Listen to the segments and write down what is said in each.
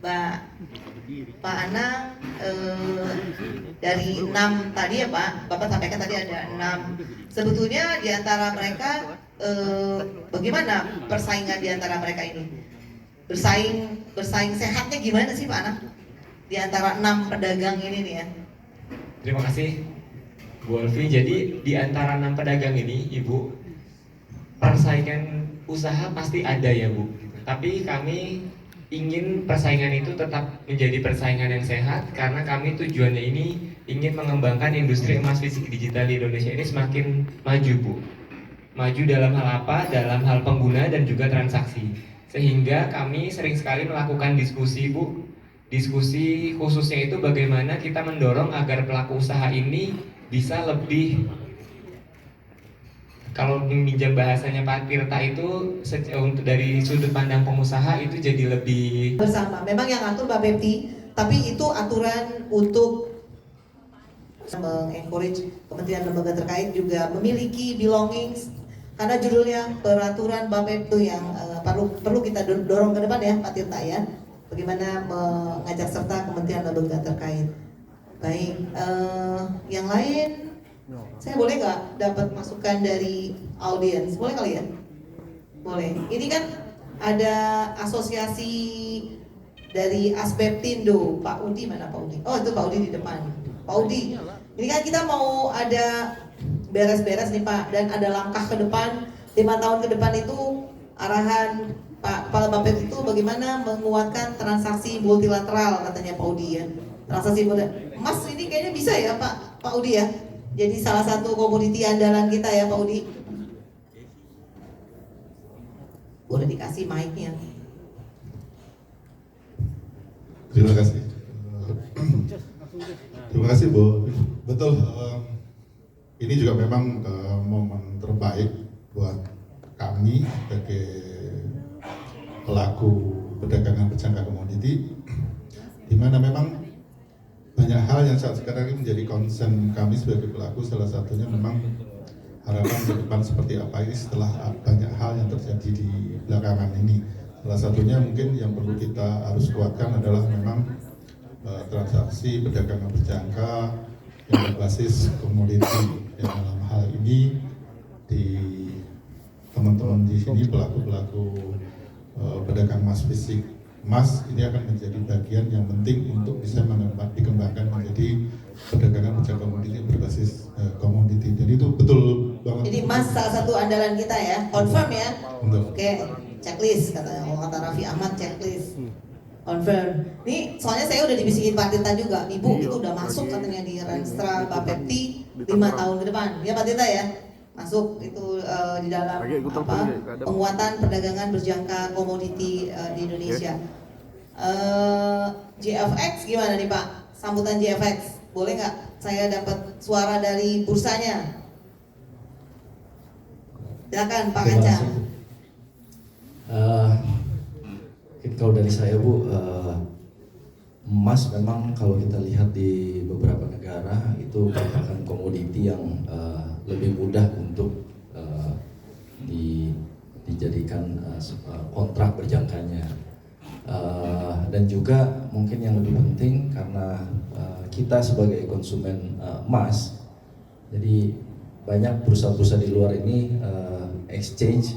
Mbak Pak Anang, dari 6 tadi ya Pak, Bapak sampaikan tadi ada 6. Sebetulnya di antara mereka bagaimana persaingan di antara mereka ini? Bersaing sehatnya gimana sih Pak Anang? Di antara 6 pedagang ini nih ya. Terima kasih Bu Olvi. Jadi di antara 6 pedagang ini, Ibu, persaingan usaha pasti ada ya Bu. Tapi kami ingin persaingan itu tetap menjadi persaingan yang sehat, karena kami tujuannya ini ingin mengembangkan industri emas fisik digital di Indonesia ini semakin maju Bu. Maju dalam hal apa? Dalam hal pengguna dan juga transaksi. Sehingga kami sering sekali melakukan diskusi Bu. Diskusi khususnya itu bagaimana kita mendorong agar pelaku usaha ini bisa lebih, kalau meminjam bahasanya Pak Tirta itu untuk dari sudut pandang pengusaha itu jadi lebih bersama. Memang yang atur Bapepti, tapi itu aturan untuk mengencourage kementerian lembaga terkait juga memiliki belongings, karena judulnya peraturan Bapepti yang perlu kita dorong ke depan ya Pak Tirta ya. Bagaimana mengajak serta kementerian lembaga terkait. Baik, yang lain saya boleh nggak dapat masukan dari audiens? Boleh kali ya? Boleh. Ini kan ada asosiasi dari Asbeptindo, Pak Udi mana Pak Udi? Oh itu Pak Udi di depan. Pak Udi, ini kan kita mau ada beres-beres nih Pak, dan ada langkah ke depan 5 tahun ke depan itu arahan Pak Kepala Bapepti itu bagaimana menguatkan transaksi multilateral katanya Pak Udi ya. Transaksi emas ini kayaknya bisa ya Pak Udi ya. Jadi salah satu komoditi andalan kita ya Pak Udi. Boleh dikasih mic-nya. Terima kasih. Terima kasih Bu. Betul. Ini juga memang momen terbaik buat kami sebagai pelaku perdagangan berjangka komoditi, di mana memang banyak hal yang saat sekarang ini menjadi concern kami sebagai pelaku. Salah satunya memang harapan ke depan seperti apa ini setelah banyak hal yang terjadi di belakangan ini. Salah satunya mungkin yang perlu kita harus kuatkan adalah memang transaksi perdagangan berjangka yang berbasis komoditi. Yang dalam hal ini di teman-teman di sini pelaku-pelaku pedagang emas fisik, emas ini akan menjadi bagian yang penting untuk bisa dikembangkan menjadi perdagangan berjangka komoditi berbasis komoditi. Jadi itu betul banget. Jadi emas salah satu andalan kita ya, confirm ya. Betul. Oke, checklist katanya. Kalau kata Raffi Ahmad checklist, confirm. Ini soalnya saya udah dibisikin Pak Tirta juga, Ibu itu udah masuk katanya di Renstra Bapepti 5 tahun ke depan. Ya Pak Tirta ya, masuk itu di dalam penguatan perdagangan berjangka komoditi di Indonesia. JFX gimana nih Pak? Sambutan JFX, boleh nggak saya dapat suara dari bursanya? Silakan Pak Kanca. Kalau dari saya Bu, emas memang kalau kita lihat di beberapa negara itu merupakan komoditi yang lebih mudah untuk dijadikan kontrak berjangkanya, dan juga mungkin yang lebih penting karena kita sebagai konsumen emas, jadi banyak perusahaan-perusahaan di luar ini exchange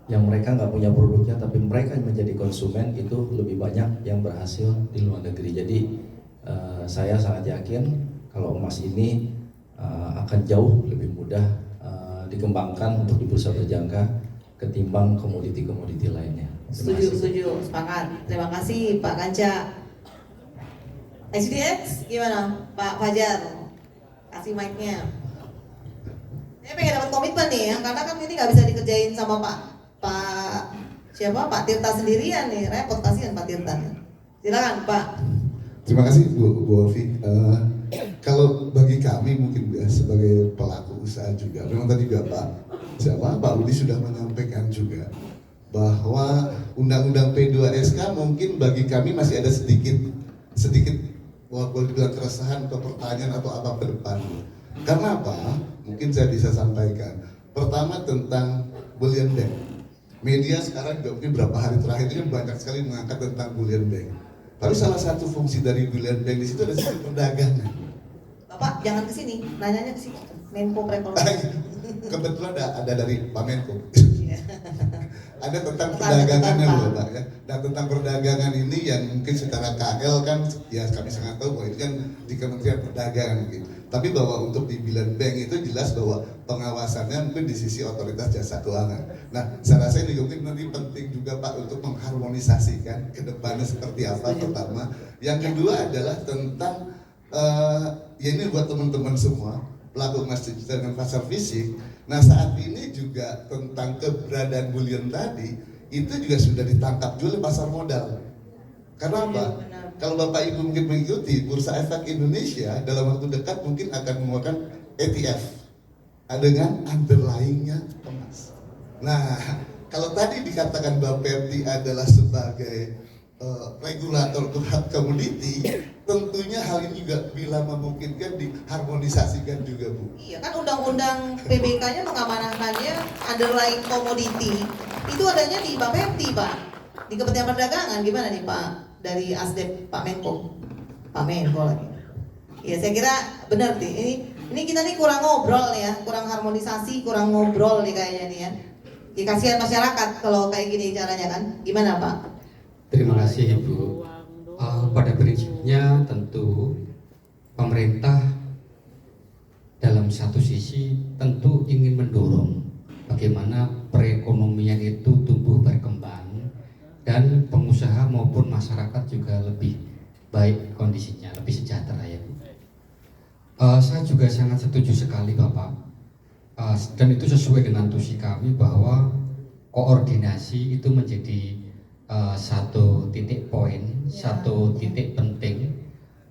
yang mereka nggak punya produknya tapi mereka menjadi konsumen itu lebih banyak yang berhasil di luar negeri. Jadi saya sangat yakin kalau emas ini akan jauh lebih mudah dikembangkan untuk di bursa berjangka ketimbang komoditi-komoditi lainnya. Setuju, sepakat. Terima kasih Pak Kanca. HDX gimana Pak Fajar? Kasih mic-nya. Saya pengen dapat komitmen nih ya, karena kan ini nggak bisa dikerjain sama Pak Tirta sendirian nih, repot kasihan Pak Tirta. Silakan Pak. Terima kasih Bu Olvi. Kalau bagi kami mungkin sebagai pelaku usaha juga, memang tadi Pak Udi sudah menyampaikan juga bahwa Undang-Undang P2SK mungkin bagi kami masih ada sedikit boleh dibilang keresahan atau pertanyaan atau apa ke depan. Karena apa? Mungkin saya bisa sampaikan. Pertama tentang bullion bank. Media sekarang juga mungkin beberapa hari terakhir ini banyak sekali mengangkat tentang bullion bank. Tapi salah satu fungsi dari Brilliant Bank di situ adalah sisi perdagangan. Bapak jangan ke sini, nanyanya ke sini. Menko Perekonomian. Kebetulan ada dari Pak Menko. Iya. Ada tentang Tentang perdagangannya apa? loh Pak ya. Dan tentang perdagangan ini yang mungkin secara KL kan ya kami sangat tahu bahwa ini kan di Kementerian Perdagangan gitu. Tapi bahwa untuk di Brilliant Bank itu jelas bahwa pengawasannya mungkin di sisi otoritas jasa keuangan. Nah, saya rasa ini mungkin nanti penting juga Pak untuk mengharmonisasikan ke depannya seperti apa pertama. Yang kedua adalah tentang ya ini buat teman-teman semua pelaku emas digital dan pasar fisik. Nah saat ini juga tentang keberadaan Bullion tadi itu juga sudah ditangkap juga oleh pasar modal. Karena apa? Kalau Bapak Ibu mungkin mengikuti Bursa Efek Indonesia dalam waktu dekat mungkin akan mengeluarkan ETF dengan underlyingnya emas. Nah kalau tadi dikatakan Bapepti adalah sebagai regulator terhadap komoditi, tentunya hal ini juga bila memungkinkan diharmonisasikan juga Bu. Iya kan undang-undang PBK-nya mengamanahkannya underlying commodity itu adanya di Bapepti Pak, di Kementerian Perdagangan. Gimana nih Pak dari ASDEP Pak Menko? Pak Menko lagi. Iya saya kira benar nih. Ini kita nih kurang ngobrol ya, kurang harmonisasi, kurang ngobrol nih kayaknya nih ya. Ya kasihan masyarakat kalau kayak gini caranya kan. Gimana Pak? Terima kasih Ibu. Pada prinsipnya tentu pemerintah dalam satu sisi tentu ingin mendorong bagaimana perekonomian itu tumbuh berkembang dan pengusaha maupun masyarakat juga lebih baik kondisinya, lebih sejahtera ya Bu. Saya juga sangat setuju sekali Bapak, dan itu sesuai dengan tusi kami bahwa koordinasi itu menjadi satu titik poin, satu titik penting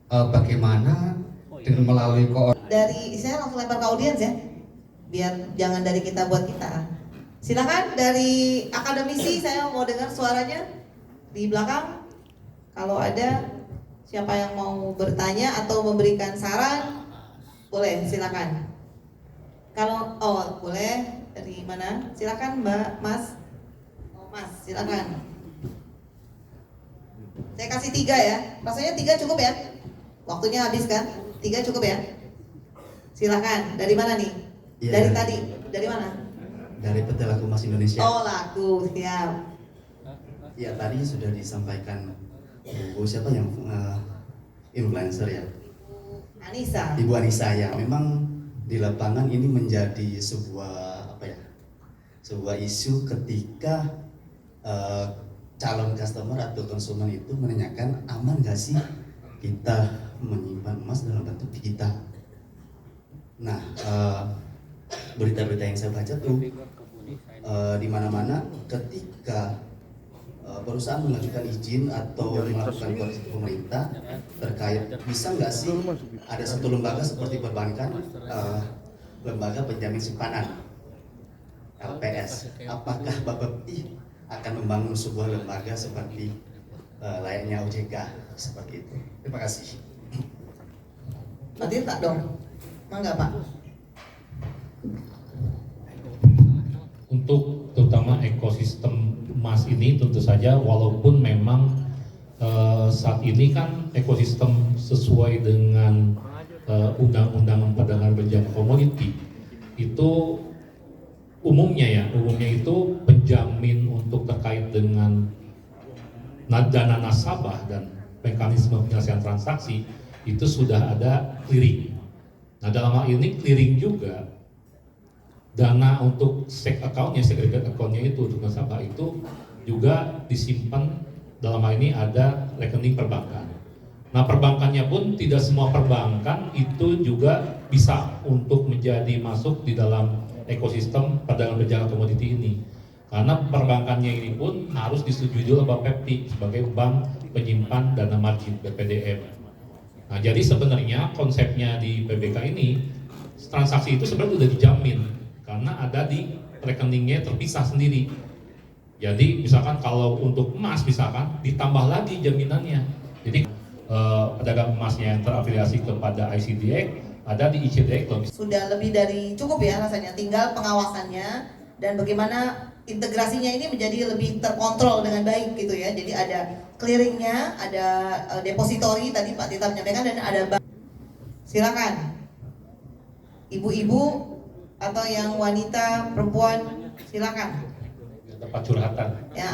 bagaimana dengan melalui Dari saya langsung lempar ke audiens ya, biar jangan dari kita buat kita. Silakan dari akademisi, saya mau dengar suaranya di belakang. Kalau ada siapa yang mau bertanya atau memberikan saran, boleh silakan. Kalau boleh dari mana? Silakan Mbak, Mas. Mas, silakan. Saya kasih 3 ya, rasanya 3 cukup ya? Waktunya habis kan? 3 cukup ya? Silakan, dari mana nih? Ya, dari tadi, dari mana? Dari PT Laku Emas Indonesia. Oh laku, siap. Ya tadi sudah disampaikan Bu siapa yang influencer ya? Anissa. Ibu Anissa ya. Memang di lapangan ini menjadi sebuah sebuah isu ketika calon customer atau konsumen itu menanyakan aman gak sih kita menyimpan emas dalam bentuk digital. Nah berita-berita yang saya baca tuh di mana-mana ketika perusahaan mengajukan izin atau melakukan koreksi pemerintah terkait bisa nggak sih ada satu lembaga seperti perbankan, lembaga penjamin simpanan LPS, apakah Bapepti akan membangun sebuah lembaga seperti layaknya OJK seperti itu? Terima kasih. Nanti tak dong, mangga Pak. Untuk terutama ekosistem emas ini tentu saja walaupun memang saat ini kan ekosistem sesuai dengan undang-undang perdagangan berjangka komoditi itu umumnya itu penjamin untuk terkait dengan dana nasabah dan mekanisme penyelesaian transaksi itu sudah ada clearing. Nah dalam hal ini clearing juga dana untuk segregated account-nya itu untuk nasabah itu juga disimpan dalam hal ini ada rekening perbankan. Nah perbankannya pun tidak semua perbankan itu juga bisa untuk menjadi masuk di dalam ekosistem perdagangan berjangka komoditi ini. Karena perbankannya ini pun harus disetujui oleh Bapepti sebagai bank penyimpan dana margin BPDM. Nah jadi sebenarnya konsepnya di PBK ini transaksi itu sebenarnya sudah dijamin karena ada di rekeningnya terpisah sendiri. Jadi misalkan kalau untuk emas misalkan ditambah lagi jaminannya. Jadi pedagang emasnya yang terafiliasi kepada ICDX ada di ICDX. Sudah lebih dari cukup ya rasanya, tinggal pengawasannya dan bagaimana integrasinya ini menjadi lebih terkontrol dengan baik gitu ya. Jadi ada clearingnya, ada depository tadi Pak Tita menyampaikan, dan ada bank. Silakan, ibu-ibu atau yang wanita, perempuan, silakan. Tempat curhatan. Ya,